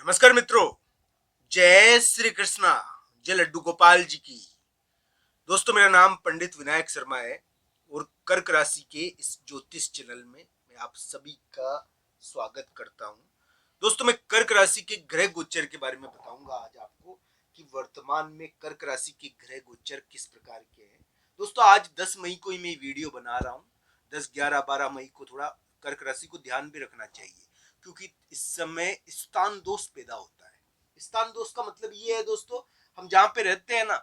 नमस्कार मित्रों, जय श्री कृष्णा, जय लड्डू गोपाल जी की। दोस्तों, मेरा नाम पंडित विनायक शर्मा है और कर्क राशि के इस ज्योतिष चैनल में मैं आप सभी का स्वागत करता हूं। दोस्तों, मैं कर्क राशि के ग्रह गोचर के बारे में बताऊंगा आज आपको कि वर्तमान में कर्क राशि के ग्रह गोचर किस प्रकार के हैं। दोस्तों, आज 10 मई को ही मैं वीडियो बना रहा हूँ। 10, 11, 12 मई को थोड़ा कर्क राशि को ध्यान भी रखना चाहिए, क्योंकि इस समय स्थान दोष पैदा होता है। स्थान दोष का मतलब ये है दोस्तों, हम जहाँ पे रहते हैं ना,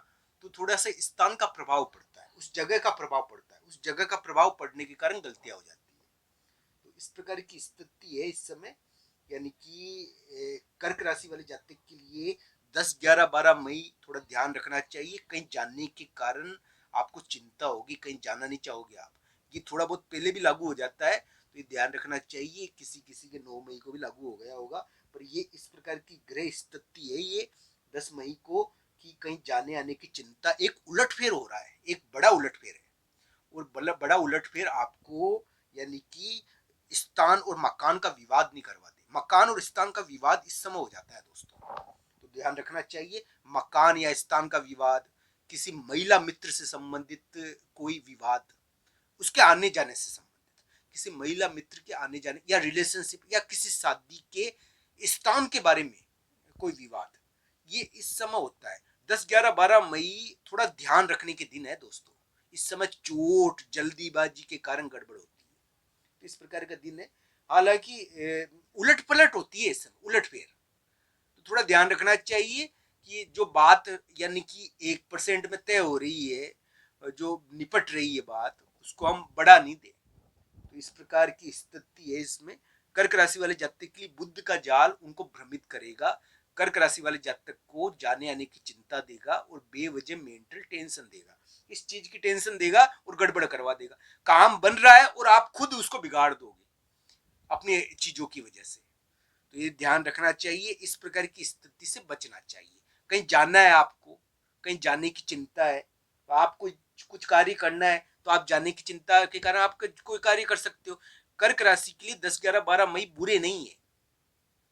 तो थोड़ा सा स्थान का प्रभाव पड़ता है, उस जगह का प्रभाव पड़ता है, उस जगह का प्रभाव पड़ने के कारण गलतियां हो जाती है। तो इस प्रकार की स्थिति है इस समय, यानी कि कर्क राशि वाले जातक के लिए 10, 11, 12 मई थोड़ा ध्यान रखना चाहिए। कहीं जाने के कारण आपको चिंता होगी, कहीं जाना नहीं चाहोगे आप। ये थोड़ा बहुत पहले भी लागू हो जाता है, तो ये ध्यान रखना चाहिए। किसी किसी के 9 मई को भी लागू हो गया होगा, पर ये इस प्रकार की ग्रह स्थिति है ये 10 मई को, कि कहीं जाने आने की चिंता। एक उलटफेर हो रहा है, एक बड़ा उलटफेर है, और बड़ा उलटफेर आपको, यानी कि स्थान और मकान का विवाद नहीं करवा दे। मकान और स्थान का विवाद इस समय हो जाता है दोस्तों, तो ध्यान रखना चाहिए। मकान या स्थान का विवाद, किसी महिला मित्र से संबंधित कोई विवाद, उसके आने जाने से संबंधित किसी महिला मित्र के आने जाने या रिलेशनशिप या किसी शादी के स्थान के बारे में कोई विवाद, ये इस समय होता है। 10, 11, 12 मई थोड़ा ध्यान रखने के दिन है दोस्तों। इस समय चोट जल्दीबाजी के कारण गड़बड़ होती है, तो इस प्रकार का दिन है। हालांकि उलट पलट होती है इस समय, उलट फेर, तो थोड़ा ध्यान रखना चाहिए कि जो बात यानी कि 1% में तय हो रही है, जो निपट रही है बात, उसको हम बढ़ा नहीं दे। तो इस प्रकार की स्थिति है इसमें। कर्क राशि वाले जातक के लिए बुध का जाल उनको भ्रमित करेगा। कर्क राशि वाले जातक को जाने आने की चिंता देगा और बेवजह मेंटल टेंशन देगा। इस चीज की टेंशन देगा और गड़बड़ करवा देगा। काम बन रहा है और आप खुद उसको बिगाड़ दोगे अपनी चीजों की वजह से, तो ये ध्यान रखना चाहिए। इस प्रकार की स्थिति से बचना चाहिए। कहीं जाना है आपको, कहीं जाने की चिंता है, तो आपको कुछ कार्य करना है, तो आप जाने की चिंता के कारण आप कोई कार्य कर सकते हो। कर्क राशि के लिए 10, 11, 12 मई बुरे नहीं है,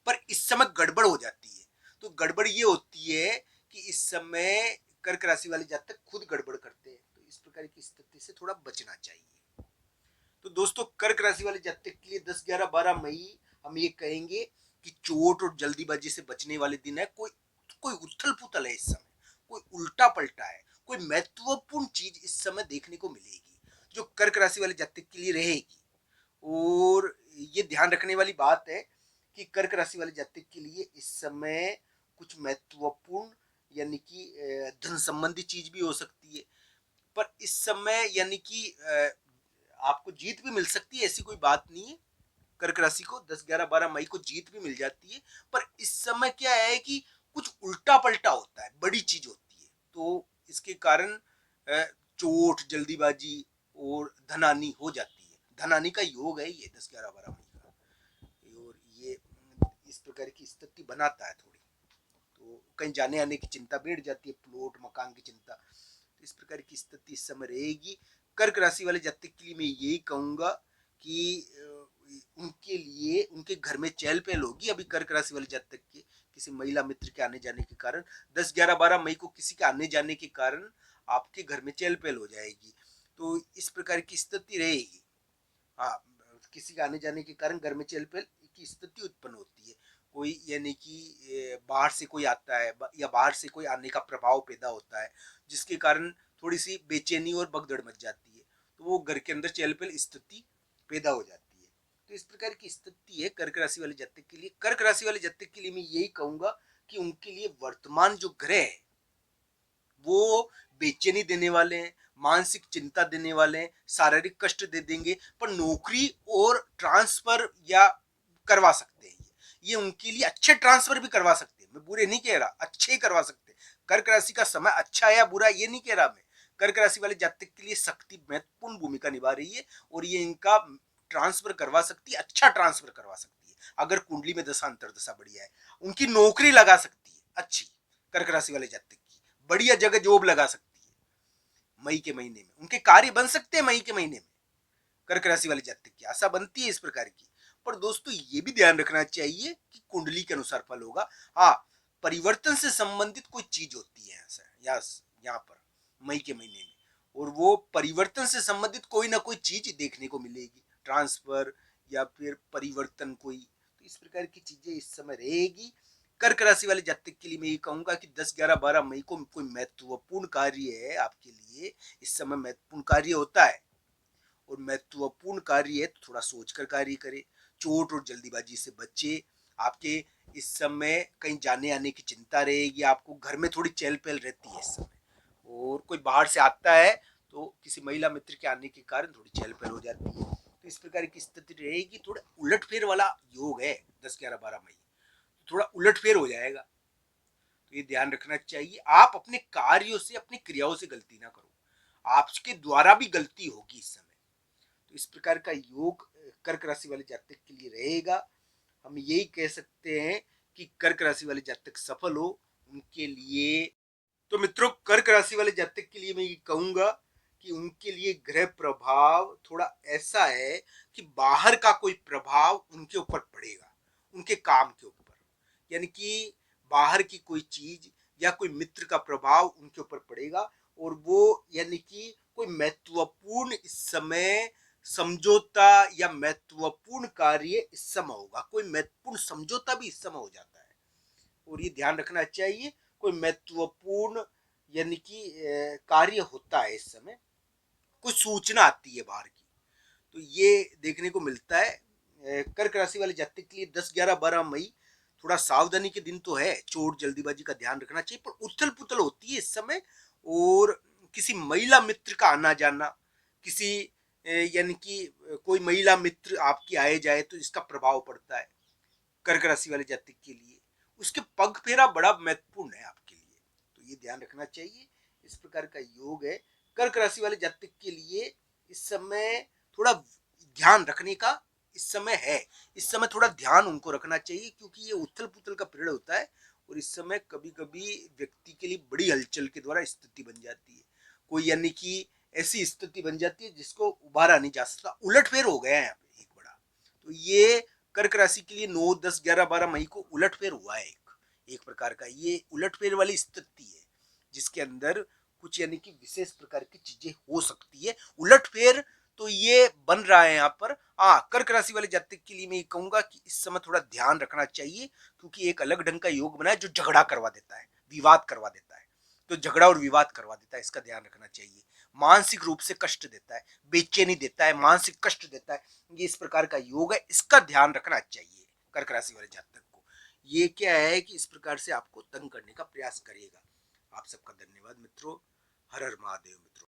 पर इस समय गड़बड़ हो जाती है। तो गड़बड़ ये होती है कि इस समय कर्क राशि वाले जातक खुद गड़बड़ करते हैं, तो इस प्रकार की स्थिति से थोड़ा बचना चाहिए। तो दोस्तों, कर्क राशि वाले जातक के लिए 10, 11, 12 मई हम ये कहेंगे कि चोट और जल्दीबाजी से बचने वाले दिन है। कोई कोई उथल पुथल है इस समय, कोई उल्टा पलटा है, कोई महत्वपूर्ण चीज इस समय देखने को मिलेगी जो कर्क राशि वाले जातक के लिए रहेगी। और ये ध्यान रखने वाली बात है कि कर्क राशि वाले जातक के लिए इस समय कुछ महत्वपूर्ण, यानी कि धन संबंधी चीज भी हो सकती है। पर इस समय यानी कि आपको जीत भी मिल सकती है, ऐसी कोई बात नहीं है। कर्क राशि को 10, 11, 12 मई को जीत भी मिल जाती है, पर इस समय क्या है कि कुछ उल्टा पलटा होता है, बड़ी चीज होती है, तो इसके कारण चोट जल्दीबाजी और धनानी हो जाती है। धनानी का योग है ये 10, 11, 12 मई का, और ये इस प्रकार की स्थिति बनाता है थोड़ी। तो कहीं जाने आने की चिंता बैठ जाती है, प्लॉट मकान की चिंता। तो इस प्रकार की स्थिति इस समय रहेगी। कर्क राशि वाले जातक के लिए मैं यही कहूंगा कि उनके लिए उनके घर में चहल पहल होगी अभी कर्क राशि वाले जातक के, किसी महिला मित्र के आने जाने के कारण। 10, 11, 12 मई को किसी के आने जाने के कारण आपके घर में चहल पहल हो जाएगी, तो इस प्रकार की स्थिति रहेगी। हाँ, किसी के आने जाने के कारण घर में चहल पहल की स्थिति उत्पन्न होती है। कोई यानी कि बाहर से कोई आता है या बाहर से कोई आने का प्रभाव पैदा होता है, जिसके कारण थोड़ी सी बेचैनी और भगदड़ मच जाती है, तो वो घर के अंदर चहल पहल स्थिति पैदा हो जाती है। तो इस प्रकार की स्थिति है कर्क राशि वाले जातक के लिए। कर्क राशि वाले जातक के लिए मैं यही कहूंगा कि उनके लिए वर्तमान जो ग्रह है वो बेचैनी देने वाले हैं, मानसिक चिंता देने वाले हैं, शारीरिक कष्ट दे देंगे, पर नौकरी और ट्रांसफर या करवा सकते हैं। ये उनके लिए अच्छे ट्रांसफर भी करवा सकते हैं, मैं बुरे नहीं कह रहा, अच्छे ही करवा सकते हैं। कर्क राशि का समय अच्छा है या बुरा ये नहीं कह रहा मैं। कर्क राशि वाले जातक के लिए शक्ति महत्वपूर्ण भूमिका निभा रही है, और ये इनका ट्रांसफर करवा सकती है, अच्छा ट्रांसफर करवा सकती है। अगर कुंडली में दशा अंतरदशा बढ़िया है, उनकी नौकरी लगा सकती है अच्छी। कर्क राशि वाले जातक की बढ़िया जगह जॉब लगा सकती है मई के महीने में, उनके कार्य बन सकते हैं मई के महीने में। कर्क राशि वाले जातक की आशा बनती है इस प्रकार की। पर दोस्तों ये भी ध्यान रखना चाहिए कि कुंडली के अनुसार फल होगा। हाँ, परिवर्तन से संबंधित कोई चीज होती है यहाँ पर मई के महीने में, और वो परिवर्तन से संबंधित कोई ना कोई चीज देखने को मिलेगी, ट्रांसफर या फिर परिवर्तन कोई, तो इस प्रकार की चीजें इस समय रहेगी। कर्क राशि वाले जातक के लिए मैं ये कहूंगा कि 10, 11, 12 मई को कोई महत्वपूर्ण कार्य है आपके लिए, इस समय महत्वपूर्ण कार्य होता है, और महत्वपूर्ण कार्य है तो थोड़ा सोचकर कार्य करें, चोट और जल्दीबाजी से बचे। आपके इस समय कहीं जाने आने की चिंता रहेगी, आपको घर में थोड़ी चहल पहल रहती है इस समय, और कोई बाहर से आता है तो किसी महिला मित्र के आने के कारण थोड़ी चहल पहल हो जाती है, तो इस प्रकार की स्थिति रहेगी। थोड़ा उलटफेर वाला योग है 10, 11, 12 मई, थोड़ा उलटफेर हो जाएगा, तो ये ध्यान रखना चाहिए। आप अपने कार्यों से, अपनी क्रियाओं से गलती ना करो, आपके द्वारा भी गलती होगी इस समय, तो इस प्रकार का योग कर्क राशि वाले जातक के लिए रहेगा। हम यही कह सकते हैं कि कर्क राशि वाले जातक सफल हो उनके लिए। तो मित्रों, कर्क राशि वाले जातक के लिए मैं ये कहूंगा कि उनके लिए ग्रह प्रभाव थोड़ा ऐसा है कि बाहर का कोई प्रभाव उनके ऊपर पड़ेगा, उनके काम के ऊपर, यानी कि बाहर की कोई चीज या कोई मित्र का प्रभाव उनके ऊपर पड़ेगा, और वो यानी कि कोई महत्वपूर्ण इस समय समझौता या महत्वपूर्ण कार्य इस समय होगा, कोई महत्वपूर्ण समझौता भी इस समय हो जाता है, और ये ध्यान रखना चाहिए। कोई महत्वपूर्ण यानी कि कार्य होता है इस समय, कोई सूचना आती है बाहर की, तो ये देखने को मिलता है। कर्क राशि वाले जातक के लिए 10, 11, 12 मई थोड़ा सावधानी के दिन तो है, चोट जल्दीबाजी का ध्यान रखना चाहिए, पर उथल पुथल होती है इस समय, और किसी महिला मित्र का आना जाना, किसी यानी कि कोई महिला मित्र आपकी आए जाए तो इसका प्रभाव पड़ता है कर्क राशि वाले जातक के लिए। उसके पग फेरा बड़ा महत्वपूर्ण है आपके लिए, तो ये ध्यान रखना चाहिए। इस प्रकार का योग है कर्क राशि वाले जातक के लिए। इस समय थोड़ा ध्यान रखने का इस समय है, इस समय थोड़ा ध्यान उनको रखना चाहिए, क्योंकि ये उथल पुथल का पीरियड होता है, और इस समय कभी कभी व्यक्ति के लिए बड़ी हलचल के द्वारा स्थिति बन जाती है, कोई यानी कि ऐसी स्थिति बन जाती है जिसको उभारा नहीं जा सकता, उलटफेर हो गया है यहाँ पे एक बड़ा। तो ये कर्क राशि के लिए 9, 10, 11, 12 मई को उलटफेर हुआ है, एक प्रकार का ये उलटफेर वाली स्थिति है, जिसके अंदर कुछ यानी कि विशेष प्रकार की चीजें हो सकती है। उलटफेर तो ये बन रहा है यहाँ पर। हाँ, कर्क राशि वाले जातक के लिए मैं ये कहूंगा कि इस समय थोड़ा ध्यान रखना चाहिए, क्योंकि एक अलग ढंग का योग बना है जो झगड़ा करवा देता है, विवाद करवा देता है, तो झगड़ा और विवाद करवा देता है, इसका ध्यान रखना चाहिए। मानसिक रूप से कष्ट देता है, बेचैनी देता है, मानसिक कष्ट देता है, ये इस प्रकार का योग है, इसका ध्यान रखना चाहिए कर्क राशि वाले जातक को। ये क्या है कि इस प्रकार से आपको तंग करने का प्रयास करेगा। आप सबका धन्यवाद मित्रों। हर हर महादेव मित्रों।